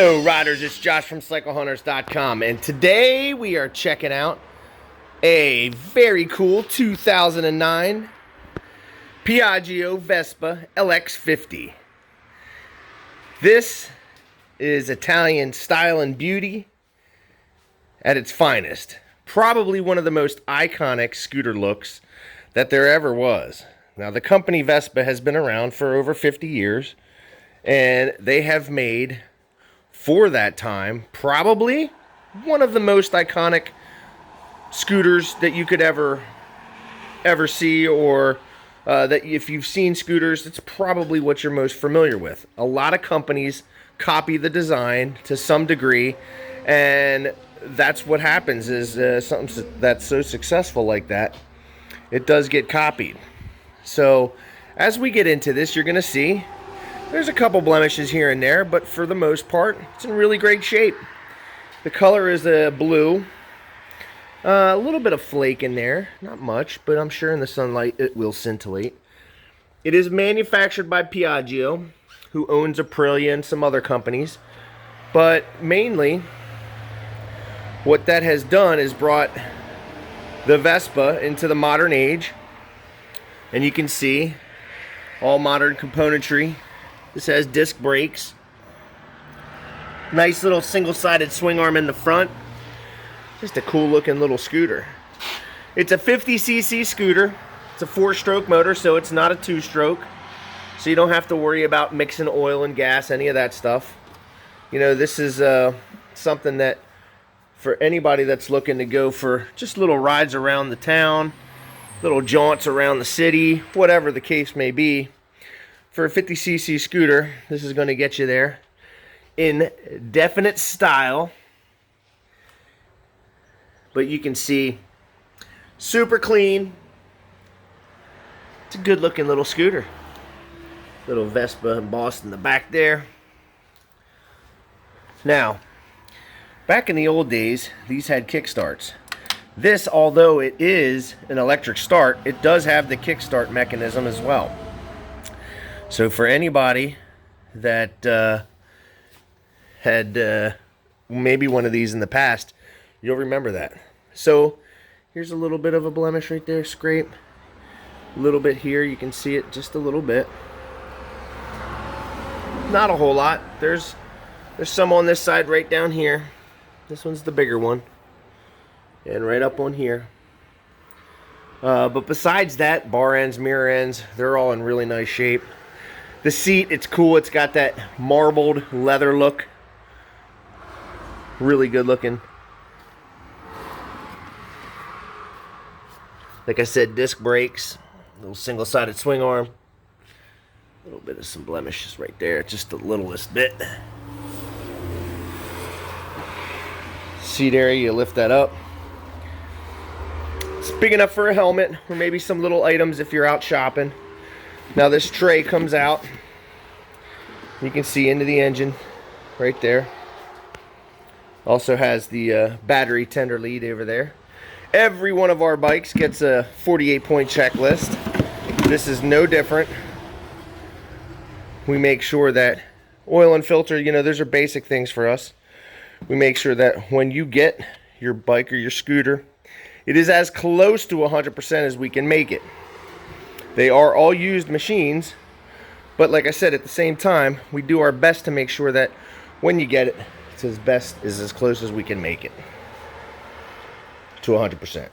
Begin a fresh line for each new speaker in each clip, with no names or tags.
Hello riders, it's Josh from CycleHunters.com, and today we are checking out a very cool 2009 Piaggio Vespa LX 50. This is Italian style and beauty at its finest. Probably one of the most iconic scooter looks that there ever was. Now, the company Vespa has been around for over 50 years, and they have made, for that time, probably one of the most iconic scooters that you could ever see, or that if you've seen scooters, it's probably what you're most familiar with. A lot of companies copy the design to some degree, and that's what happens is something that's so successful like that, it does get copied. So as we get into this, you're going to see there's a couple blemishes here and there, but for the most part, it's in really great shape. The color is blue. A little bit of flake in there, not much, but I'm sure in the sunlight it will scintillate. It is manufactured by Piaggio, who owns Aprilia and some other companies, but mainly what that has done is brought the Vespa into the modern age, and you can see all modern componentry. This has disc brakes, nice little single-sided swing arm in the front. Just a cool looking little scooter. It's a 50cc scooter. It's a 4-stroke motor, so it's not a 2-stroke. So you don't have to worry about mixing oil and gas, any of that stuff. You know, this is something that for anybody that's looking to go for just little rides around the town, little jaunts around the city, whatever the case may be, for a 50cc scooter, this is going to get you there in definite style. But you can see, super clean. It's a good looking little scooter. Little Vespa embossed in the back there. Now, back in the old days, these had kickstarts. This, although it is an electric start, it does have the kickstart mechanism as well. So for anybody that had maybe one of these in the past, you'll remember that. So here's a little bit of a blemish right there, scrape. A little bit here, you can see it just a little bit. Not a whole lot. There's some on this side right down here. This one's the bigger one. And right up on here. But besides that, bar ends, mirror ends, they're all in really nice shape. The seat, it's cool. It's got that marbled leather look. Really good looking. Like I said, disc brakes, little single-sided swing arm. A little bit of some blemishes right there, just the littlest bit. Seat area, you lift that up. It's big enough for a helmet, or maybe some little items if you're out shopping. Now this tray comes out. You can see into the engine right there. Also has the battery tender lead over there. Every one of our bikes gets a 48-point checklist. This is no different. We make sure that oil and filter, you know, those are basic things for us. We make sure that when you get your bike or your scooter, it is as close to 100% as we can make it. They are all used machines, but like I said, at the same time, we do our best to make sure that when you get it, it's as close as we can make it to 100%.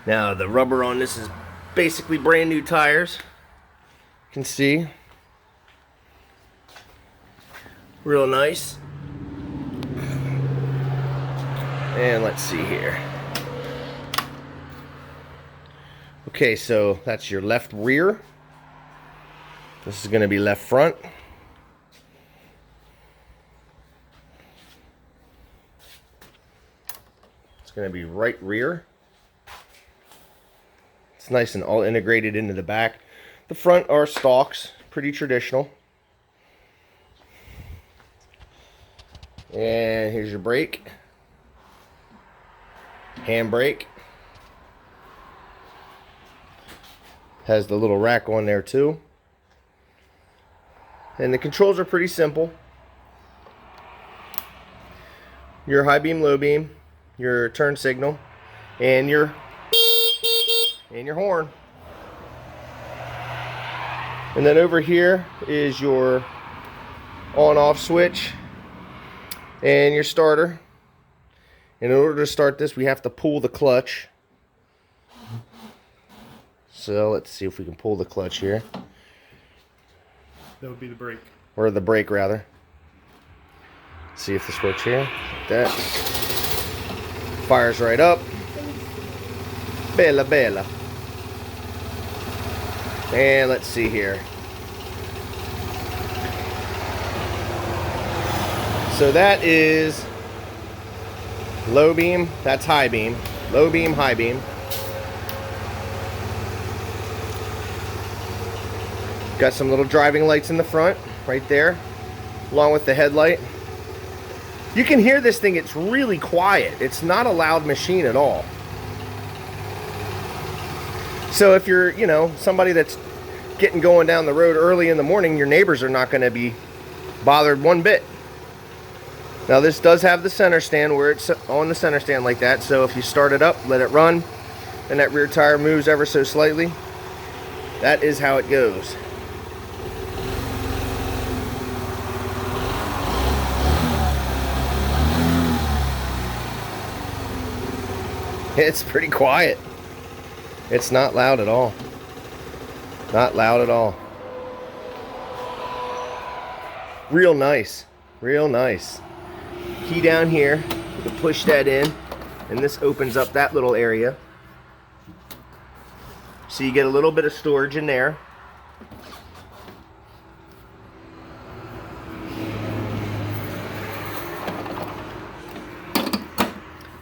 Now the rubber on this is basically brand new tires. You can see, real nice. And let's see here. Okay, so that's your left rear. This is going to be left front. It's going to be right rear. It's nice and all integrated into the back. The front are stalks, pretty traditional. And here's your brake. Handbrake. Has the little rack on there too. And the controls are pretty simple. Your high beam, low beam, your turn signal, and your horn. And then over here is your on-off switch and your starter. And in order to start this, we have to pull the clutch. So let's see if we can pull the clutch here.
That would be the brake.
Or the brake, rather. See if this works here. Like that. Fires right up. Bella, bella. And let's see here. So that is low beam, that's high beam. Low beam, high beam. Got some little driving lights in the front, right there, along with the headlight. You can hear this thing, it's really quiet. It's not a loud machine at all. So if you're, you know, somebody that's going down the road early in the morning, your neighbors are not going to be bothered one bit. Now this does have the center stand where it's on the center stand like that. So if you start it up, let it run, and that rear tire moves ever so slightly, that is how it goes. It's pretty quiet. It's not loud at all. Not loud at all. Real nice. Real nice. Key down here. You can push that in, and this opens up that little area. So you get a little bit of storage in there.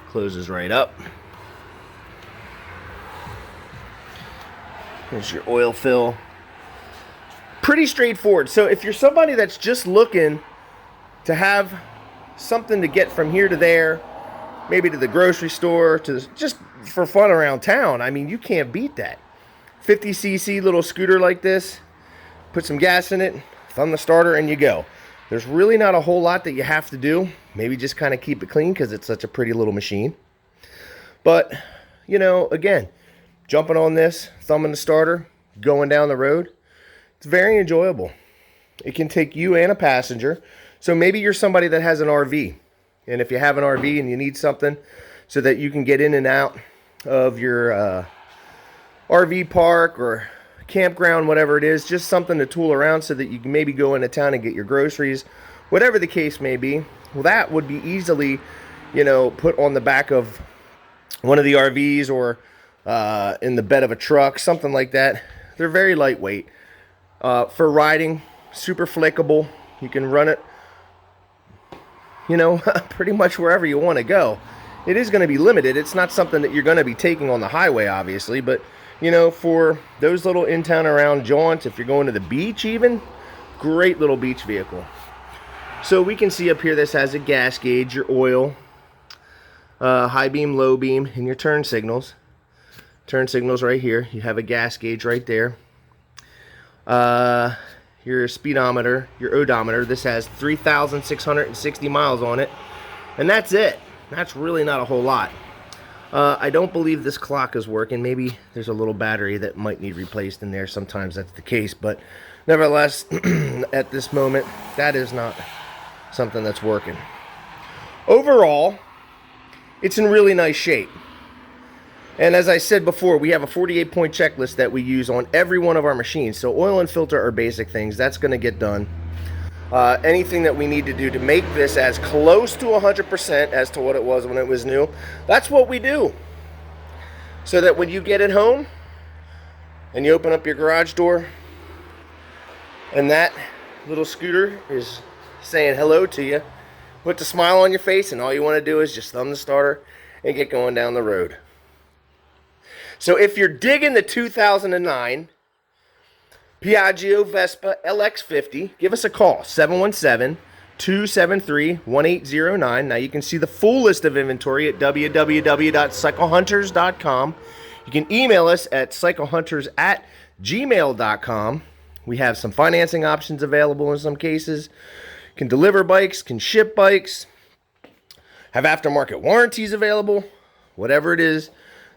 Closes right up. Here's your oil fill. Pretty straightforward. So if you're somebody that's just looking to have something to get from here to there, maybe to the grocery store, to just for fun around town, I mean, you can't beat that. 50cc little scooter like this, put some gas in it, thumb the starter, and you go. There's really not a whole lot that you have to do. Maybe just kind of keep it clean because it's such a pretty little machine. But, you know, again, jumping on this, thumbing the starter, going down the road, it's very enjoyable. It can take you and a passenger. So maybe you're somebody that has an RV. And if you have an RV and you need something so that you can get in and out of your RV park or campground, whatever it is, just something to tool around so that you can maybe go into town and get your groceries, whatever the case may be, well, that would be easily, you know, put on the back of one of the RVs or in the bed of a truck, something like that. They're very lightweight. For riding, super flickable. You can run it, you know, pretty much wherever you want to go. It is going to be limited. It's not something that you're going to be taking on the highway, obviously, but, you know, for those little in-town around jaunts, if you're going to the beach even, great little beach vehicle. So we can see up here this has a gas gauge, your oil, high beam, low beam, and your turn signals. Turn signals right here. You have a gas gauge right there. Your speedometer, your odometer. This has 3,660 miles on it. And that's it. That's really not a whole lot. I don't believe this clock is working. Maybe there's a little battery that might need replaced in there. Sometimes that's the case. But nevertheless, at this moment, that is not something that's working. Overall, it's in really nice shape. And as I said before, we have a 48-point checklist that we use on every one of our machines. So oil and filter are basic things. That's going to get done. Anything that we need to do to make this as close to 100% as to what it was when it was new, that's what we do. So that when you get it home and you open up your garage door and that little scooter is saying hello to you, put the smile on your face, and all you want to do is just thumb the starter and get going down the road. So if you're digging the 2009 Piaggio Vespa LX 50, give us a call, 717-273-1809. Now you can see the full list of inventory at www.cyclehunters.com. You can email us at cyclehunters@gmail.com. We have some financing options available in some cases. Can deliver bikes, can ship bikes, have aftermarket warranties available. Whatever it is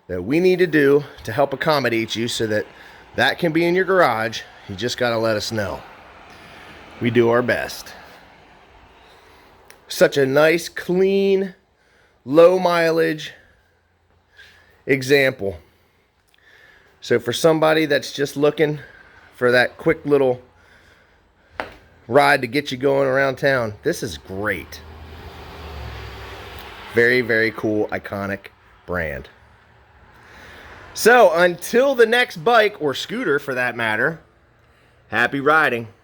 that we need to do to help accommodate you so that that can be in your garage, you just got to let us know. We do our best. Such a nice, clean, low mileage example. So for somebody that's just looking for that quick little ride to get you going around town, this is great. Very, very cool, iconic brand. So until the next bike, or scooter for that matter, happy riding.